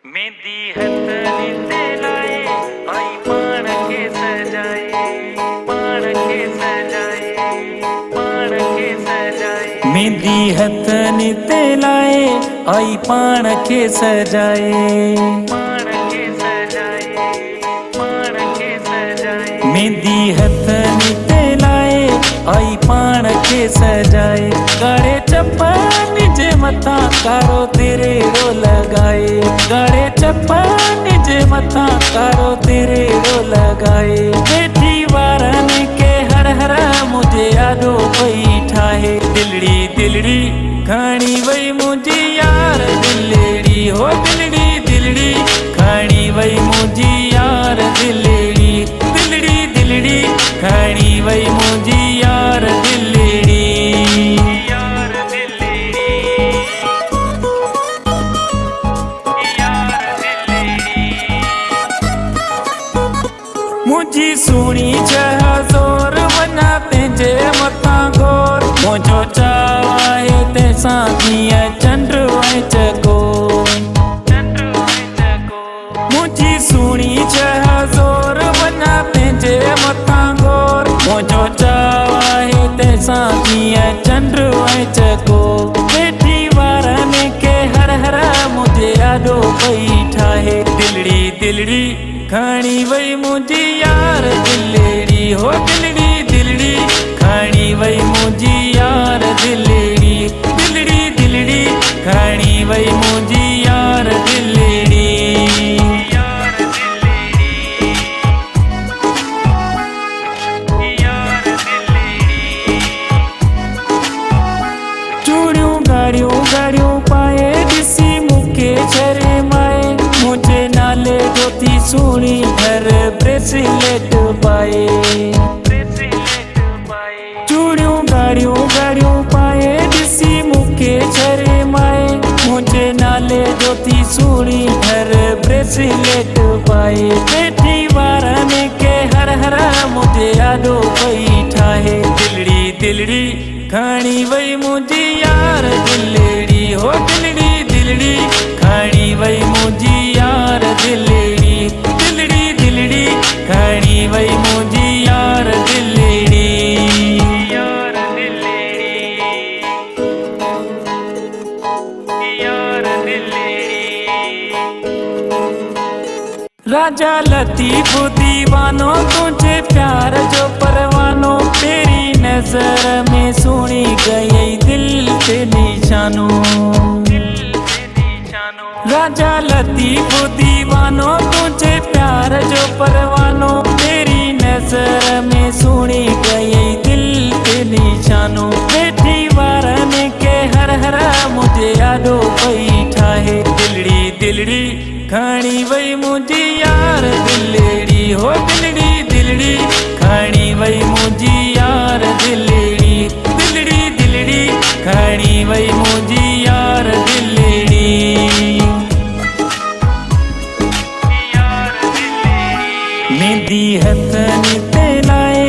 मेहंदी हथनी ते लाए आई पान के सजाए, पान के सजाए, पान के सजाए। मेहंदी हथनी ते लाए आई पान के सजाए, पान के सजाए, पान के सजाए। मेहंदी हथनी ते लाए आई पान के सजाए। गड़े चप्पन जे मथा कारो तेरे रो लगाए, गड़े चप्पन जे मथा कारो तेरे रो लगाए। बेटी वारन के हर हर मुझे यादो पई ठाहे। दिलड़ी दिलड़ी खानी वई मुझी यार दिलड़ी हो, दिलड़ी दिलड़ी खानी वई मुझी यार दिलड़ी, दिलड़ी दिलड़ी खानी वई मुझी यार दिलड़ी, यार दिलड़ी, यार दिलड़ी। मुझी सुनी चाह जोर वना तेजे मथा गोर, मुझो चाहे ते साथिया चंद्र ऐ चकोर, चंद्र ऐ चकोर। मुझी सुनी चाह जोर वना तेजे मथा गोर, मुझो चाहे ते साथिया चंद्र ऐ चकोर। बेटी वारन के हर हर मुझे यादो पई ठाहे। दिलड़ी दिलड़ी खानी वई मुझी यार दिलड़ी हो, दिलड़ी दिलड़ी खानी वई मुझी यार दिलड़ी, दिलड़ी दिलड़ी खानी वई मुझी यार दिलड़ी, यार दिलड़ी, यार दिलड़ी। चूड़ियों गाड़ियों गाड़ियों पाए दिसी मुके छरे माए। मुझे नाले जोती सुनी घर ब्रेसलेट पाए, ब्रेसलेट पाए। चूड़ियों गाड़ियों गाड़ियों पाए दिसी मुके छरे माए। मुझे नाले जोती सुनी घर ब्रेसलेट पाए। बेटी वारन के हर हर मुझे यादो पई ठाहे। दिलड़ी दिलड़ी खानी वई मुझी यार दिलड़ी हो, दिलड़ी दिलड़ी खानी वई मुझी यार दिलड़ी, दिलड़ी दिलड़ी खानी वई मुझी यार दिलड़ी, यार दिलड़ी, यार दिलड़ी। राजा लतीफ दीवानो तुझे प्यार जो परवानो, तेरी नजर में सुनी गई दिल पे निशानो, दिल पे निशानो। राजा लतीफ दीवानो तुझे प्यार जो परवानो, तेरी नजर में सुनी गई दिल पे निशानो। बेटी वारन के हर हर मुझे यादो पई ठाहे। दिलड़ी दिलड़ी खानी वई मुझी यार दिलड़ी हो, दिलड़ी दिलड़ी खानी वई मुझी यार दिलड़ी, दिलड़ी दिलड़ी खानी वई मुझी यार दिलड़ी, यार दिलड़ी। मेहंदी हथनी ते लाए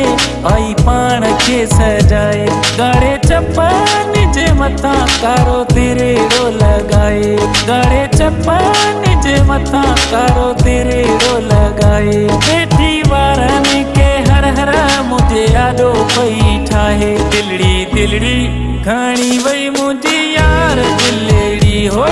आई पान के सजाए। गड़े चप्पन जे मथा कारो तेरे रो लगाए, गड़े चप्पन जे मथा कारो तेरे रो लगाए। बेटी वारन के हर हर मुझे यादो पई ठाहे। दिलड़ी दिलड़ी खानी वई मुझी यार दिलड़ी हो,